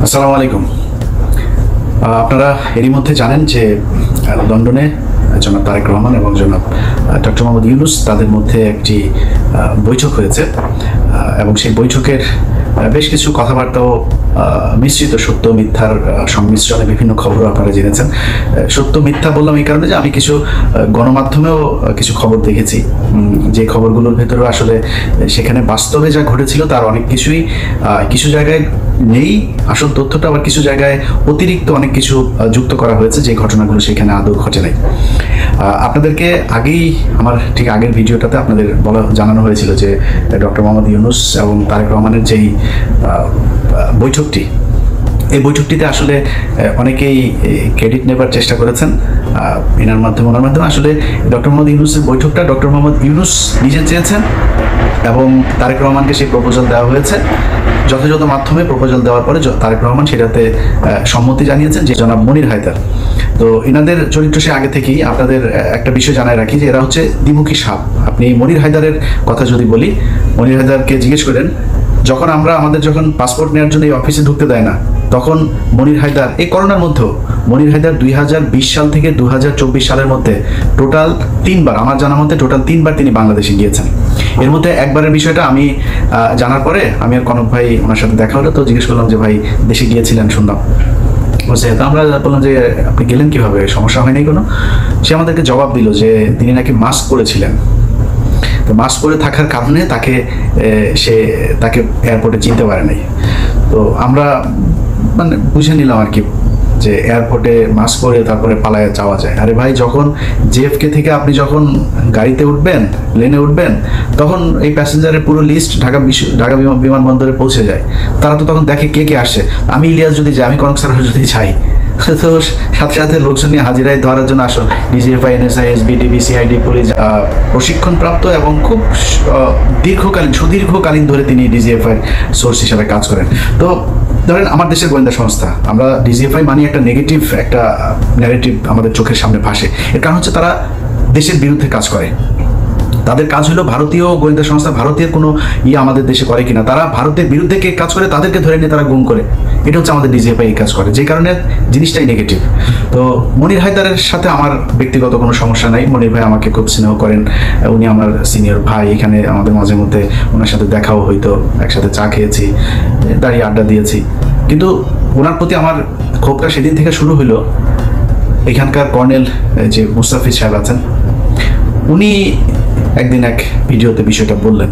আসসালামু আলাইকুম। আপনারা এরই মধ্যে জানেন যে লন্ডনে জনাব তারেক রহমান এবং জনাব ডক্টর মোহাম্মদ ইউনূস তাদের মধ্যে একটি বৈঠক হয়েছে এবং সেই বৈঠকের বেশ কিছু কথাবার্তাও মিশ্রিত সত্য মিথ্যার সংমিশ্রণে বিভিন্ন খবরও আপনারা জেনেছেন। সত্য মিথ্যা বললাম এই কারণে যে আমি কিছু গণমাধ্যমেও কিছু খবর দেখেছি, যে খবরগুলোর ভেতরেও আসলে সেখানে বাস্তবে যা ঘটেছিল তার অনেক কিছুই কিছু জায়গায় নেই আসল তথ্যটা, আবার কিছু জায়গায় অতিরিক্ত অনেক কিছু যুক্ত করা হয়েছে যে ঘটনাগুলো সেখানে আদৌ ঘটে নাই। আপনাদেরকে আমার ঠিক আগের ভিডিওটাতে আপনাদের জানানো হয়েছিল যে ডক্টর মোহাম্মদ ইউনূস এবং তারেক রহমানের যেই বৈঠকটি, এই বৈঠকটিতে আসলে অনেকেই ক্রেডিট নেবার চেষ্টা করেছেন ওনার মাধ্যমে আসলে ডক্টর মোহাম্মদ ইউনূসের বৈঠকটা ডক্টর মোহাম্মদ ইউনূস নিজে চেয়েছেন এবং তারেক রহমানকে সেই প্রপোজাল দেওয়া হয়েছে। যথাযথ মাধ্যমে প্রপোজাল দেওয়ার পরে তারেক রহমান সেটাতে সম্মতি জানিয়েছেন, যে জনাব মনির হায়দার। তো এনাদের চরিত্র সে আগে থেকেই আপনাদের একটা বিষয় জানায় রাখি যে এরা হচ্ছে দ্বিমুখী সাপ। আপনি মনির হায়দারের কথা যদি বলি, মনির হায়দারকে জিজ্ঞেস করেন যখন আমাদের পাসপোর্ট নেওয়ার জন্য এই অফিসে ঢুকতে দেয় না, তখন মনির হায়দার এই করোনার মধ্যেও মনির হায়দার 2020 সাল থেকে 2024 সালের মধ্যে টোটাল 3বার, আমার জানা মতে টোটাল 3বার তিনি বাংলাদেশে গিয়েছেন। এর মধ্যে একবারের বিষয়টা আমি জানার পরে আমি আর কনক ভাই ওনার সাথে দেখা হলো, তো জিজ্ঞেস করলাম যে ভাই দেশে গিয়েছিলেন শুনলাম, বলছে তো আমরা বললাম যে আপনি গেলেন কিভাবে, সমস্যা হয়নি কোনো? সে আমাদেরকে জবাব দিল যে তিনি নাকি মাস্ক পরেছিলেন, তো মাস্ক পরে থাকার কারণে তাকে এয়ারপোর্টে চিনতে পারে নাই। তো আমরা বুঝে নিলাম আর কি যে এয়ারপোর্টে মাস্ক পরে তারপরে পালায় যাওয়া যায়। আরে ভাই, যখন জেএফকে থেকে আপনি যখন গাড়িতে উঠবেন, প্লেনে উঠবেন, তখন এই প্যাসেঞ্জারের পুরো লিস্ট ঢাকা বিমানবন্দরে পৌঁছে যায়। তারা তো তখন দেখে কে কে আসে। আমি ইলিয়াস যদি যাই, আমি কনক স্যার যদি যাই, তো সাথে সাথে লোকজন নিয়ে হাজিরায় ধরার জন্য আসো। ডিজিএফআই, এনএসআই, এসবিডিবি, সিআইডি, পুলিশ প্রশিক্ষণপ্রাপ্ত এবং খুব সুদীর্ঘকালীন ধরে তিনি ডিজিএফআই সোর্স হিসাবে কাজ করেন। তো ধরেন আমার দেশের গোয়েন্দা সংস্থা, আমরা ডিজিএফআই মানি একটা নেগেটিভ একটা ন্যারেটিভ আমাদের চোখের সামনে ভাসে। এর কারণ হচ্ছে তারা দেশের বিরুদ্ধে কাজ করে। তাদের কাজ হলো ভারতীয় গোয়েন্দা সংস্থা ভারতীয় কোনো আমাদের দেশে করে কিনা, তারা ভারতের বিরুদ্ধে কে কাজ করে তাদেরকে ধরে নিয়ে তারা গুম করে। এটা হচ্ছে আমাদের ডিজিএফআই কাজ করে, যে কারণে জিনিসটাই নেগেটিভ। তো মনির হায়দারের সাথে আমার ব্যক্তিগত কোনো সমস্যা নাই। মনির ভাই আমাকে খুব স্নেহ করেন, উনি আমার সিনিয়র ভাই। এখানে আমাদের মাঝে মধ্যে ওনার সাথে দেখাও হইতো, একসাথে চা খেয়েছি, দাঁড়িয়ে আড্ডা দিয়েছি। কিন্তু ওনার প্রতি আমার ক্ষোভটা সেদিন থেকে শুরু হলো। এখানকার কর্নেল যে মুস্তাফিজ সাহেব আছেন, উনি একদিন এক ভিডিওতে বিষয়টা বললেন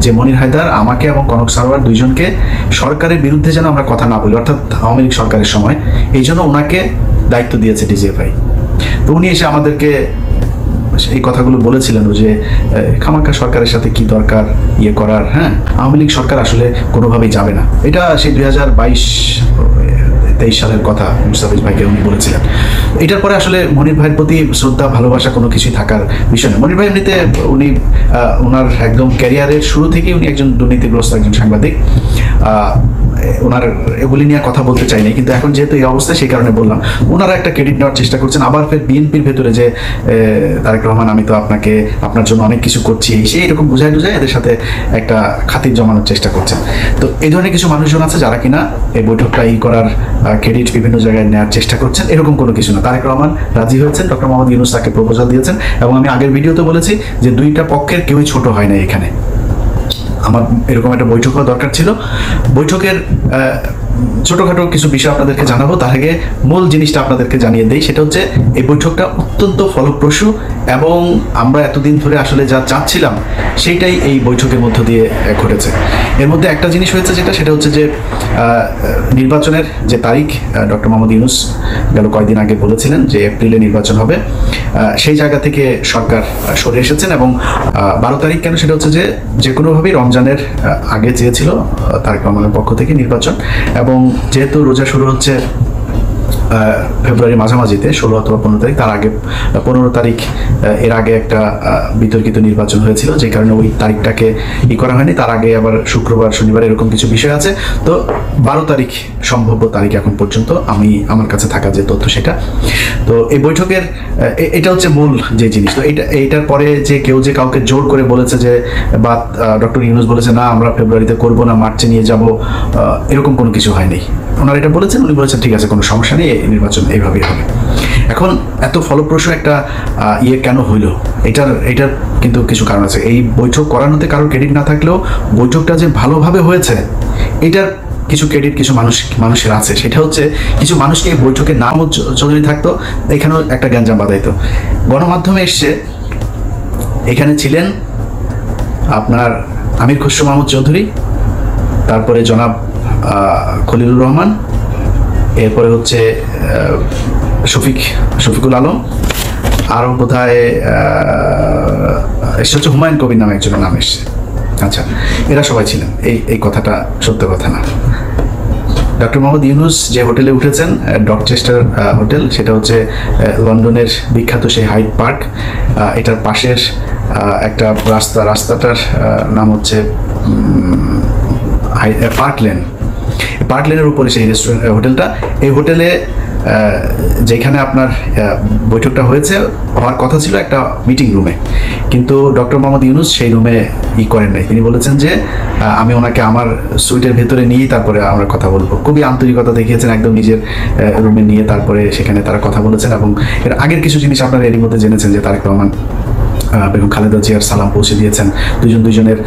যে মনির হায়দার আমাকে এবং কনক সারোয়ার দুইজনকে সরকারের বিরুদ্ধে যেন আমরা কথা না বলি, অর্থাৎ আওয়ামী লীগ সরকারের সময়, এই জন্য ওনাকে দায়িত্ব দিয়েছে ডিজিএফআই। তো উনি এসে আমাদেরকে এই কথাগুলো বলেছিলেন যে খামাখা সরকারের সাথে কি দরকার করার, হ্যাঁ আওয়ামী লীগ সরকার আসলে কোনোভাবেই যাবে না। এটা সেই 2022-23 সালের কথা মুস্তাফিজ ভাইকে উনি বলেছিলেন। এটার পরে আসলে মনির ভাইয়ের প্রতি শ্রদ্ধা ভালোবাসা কোনো কিছুই থাকার বিষয় না। মনির ভাই এমনিতে ওনার একদম ক্যারিয়ারের শুরু থেকেই উনি একজন দুর্নীতিগ্রস্ত একজন সাংবাদিক। ওনার এগুলি নিয়ে কথা বলতে চাই নাই, কিন্তু এখন যেহেতু এই অবস্থা সেই কারণে বললাম। ওনারা একটা ক্রেডিট নেওয়ার চেষ্টা করছেন, আবার ফের বিএনপির ভেতরে যে তারেক রহমান আমি তো আপনার জন্য অনেক কিছু করছি, সেই এরকম বুঝাই এদের সাথে একটা খাতির জমানোর চেষ্টা করছেন। তো এই ধরনের কিছু মানুষজন আছে যারা কিনা এই বৈঠকটা করার ক্রেডিট বিভিন্ন জায়গায় নেওয়ার চেষ্টা করছেন। এরকম কোনো কিছু না। তারেক রহমান রাজি হয়েছেন, ডক্টর মোহাম্মদ ইউনূস তাকে প্রপোজাল দিয়েছেন, এবং আমি আগের ভিডিওতে বলেছি যে দুইটা পক্ষের কেউই ছোট হয় না। এখানে আমার এরকম একটা বৈঠক হওয়া দরকার ছিল। বৈঠকের ছোটখাটো কিছু বিষয় আপনাদেরকে জানাবো, তার আগে মূল জিনিসটা আপনাদেরকে জানিয়ে দেই। সেটা হচ্ছে এই বৈঠকটা অত্যন্ত ফলপ্রসূ এবং আমরা এতদিন ধরে আসলে যা চাচ্ছিলাম সেইটাই এই বৈঠকের মধ্য দিয়ে ঘটেছে। এর মধ্যে একটা জিনিস হয়েছে সেটা হচ্ছে যে নির্বাচনের যে তারিখ ডক্টর মোহাম্মদ ইউনূস গেল কয়েকদিন আগে বলেছিলেন যে এপ্রিলে নির্বাচন হবে, সেই জায়গা থেকে সরকার সরে এসেছেন এবং 12 তারিখ কেন, সেটা হচ্ছে যে কোনোভাবেই রমজানের আগে চেয়েছিল তারেক রহমানের পক্ষ থেকে নির্বাচন। এবং যেহেতু রোজা শুরু হচ্ছে ফেব্রুয়ারি মাঝামাঝিতে 16 অথবা 15 তারিখ, তার আগে 15 তারিখ এর আগে একটা বিতর্কিত নির্বাচন হয়েছিল, যে কারণে ওই তারিখটাকে করা হয়নি। তার আগে আবার শুক্রবার শনিবার এরকম কিছু বিষয় আছে। তো 12 তারিখ সম্ভাব্য তারিখ এখন পর্যন্ত আমার কাছে থাকা যে তথ্য সেটা। তো এই বৈঠকের এটা হচ্ছে মূল যে জিনিস। তো এইটার পরে যে কেউ যে কাউকে জোর করে বলেছে যে, বা ডক্টর ইউনূস বলেছে না আমরা ফেব্রুয়ারিতে করবো না, মার্চে নিয়ে যাব, এরকম কোনো কিছু হয়নি। ওনারা এটা বলেছেন, উনি বলেছেন ঠিক আছে কোনো সমস্যা নেই, নির্বাচন এইভাবেই হবে। এখন এত ফলপ্রসূ একটা কেন হইল, এটার কিন্তু কিছু কারণ আছে। এই বৈঠক করানোতে কারোর ক্রেডিট না থাকলেও বৈঠকটা যে ভালোভাবে হয়েছে এটার কিছু ক্রেডিট কিছু মানুষের আছে। সেটা হচ্ছে কিছু মানুষকে এই বৈঠকে নাম চৌধুরী থাকতো, এখানেও একটা গ্যাঞ্জাম বাঁধাইতো। গণমাধ্যমে এসছে, এখানে ছিলেন আপনার আমির খসরু মাহমুদ চৌধুরী, তারপরে জনাব খলিলুর রহমান, এরপরে হচ্ছে শফিকুল আলম, আরও বোধহয় এসে হচ্ছে হুমায়ুন কবির নামে একজনের নাম এসছে। আচ্ছা, এরা সবাই ছিলেন। এই কথাটা সত্য কথা না। ডক্টর মোহাম্মদ ইউনূস যে হোটেলে উঠেছেন, ডকচেস্টার হোটেল, সেটা হচ্ছে লন্ডনের বিখ্যাত সেই হাইড পার্ক, এটার পাশের একটা রাস্তাটার নাম হচ্ছে পার্ক লেনের উপরে সেই রেস্টুরেন্ট হোটেলটা। এই হোটেলে যেখানে আপনার বৈঠকটা হওয়ার কথা ছিল একটা মিটিং রুমে, কিন্তু ডক্টর মোহাম্মদ ইউনূস সেই রুমে করেন নাই। তিনি বলেছেন যে আমি ওনাকে আমার সুইটের ভেতরে নিয়ে তারপরে আমরা কথা বলবো। খুবই আন্তরিকতা দেখিয়েছেন, একদম নিজের রুমে নিয়ে তারপরে সেখানে তারা কথা বলেছেন। এবং এর আগের কিছু জিনিস আপনারা এরই মধ্যে জেনেছেন যে তারেক রহমান বেগম খালেদা জিয়ার সালাম পৌঁছে দিয়েছেন, দুজনের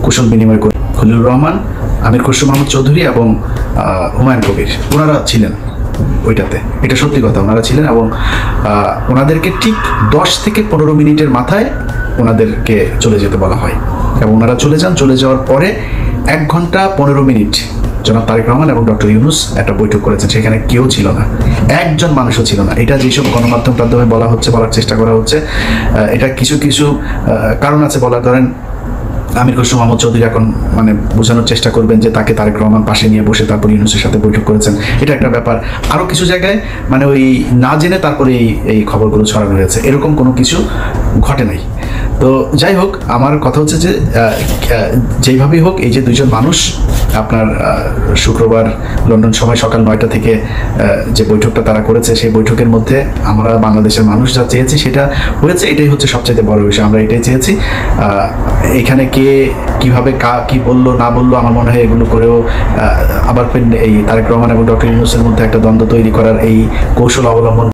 কুশল বিনিময় করে। খলিলুর রহমান, আমির খসরু মাহমুদ চৌধুরী এবং হুমায়ুন কবির, ওনারা ছিলেন ওইটাতে। এটা সত্যি কথা, ওনারা ছিলেন। এবং ওনাদেরকে ঠিক 10 থেকে 15 মিনিটের মাথায় ওনাদেরকে চলে যেতে বলা হয়, এবং ওনারা চলে যান। চলে যাওয়ার পরে 1 ঘন্টা 15 মিনিট জনাব তারেক রহমান এবং ডক্টর ইউনূস একটা বৈঠক করেছেন, সেখানে কেউ ছিল না, একজন মানুষও ছিল না। এটা যেসব গণমাধ্যম মাধ্যমে বলার চেষ্টা করা হচ্ছে, এটা কিছু কারণ আছে বলার। ধরেন আমির খসরু মাহমুদ চৌধুরী এখন মানে বোঝানোর চেষ্টা করবেন যে তাকে তারেক রহমান পাশে নিয়ে বসে তারপর ইউনূসের সাথে বৈঠক করেছেন, এটা একটা ব্যাপার। আরও কিছু জায়গায় মানে ওই না জেনে তারপরে এই খবরগুলো ছড়ানো হয়েছে, এরকম কোনো কিছু ঘটে নাই। তো যাই হোক, আমার কথা হচ্ছে যে যেইভাবেই হোক, এই যে দুইজন মানুষ আপনার শুক্রবার লন্ডন সময় সকাল 9টা থেকে যে বৈঠকটা তারা করেছে, সেই বৈঠকের মধ্যে আমরা বাংলাদেশের মানুষ যা চেয়েছি সেটা হয়েছে। এটাই হচ্ছে সবচাইতে বড় বিষয়, আমরা এটাই চেয়েছি। এখানে কে কিভাবে কি বললো না বললো, আমার মনে হয় এগুলো করেও আবার এই তারেক রহমান এবং ডক্টর ইউনূসের মধ্যে একটা দ্বন্দ্ব তৈরি করার এই কৌশল অবলম্বন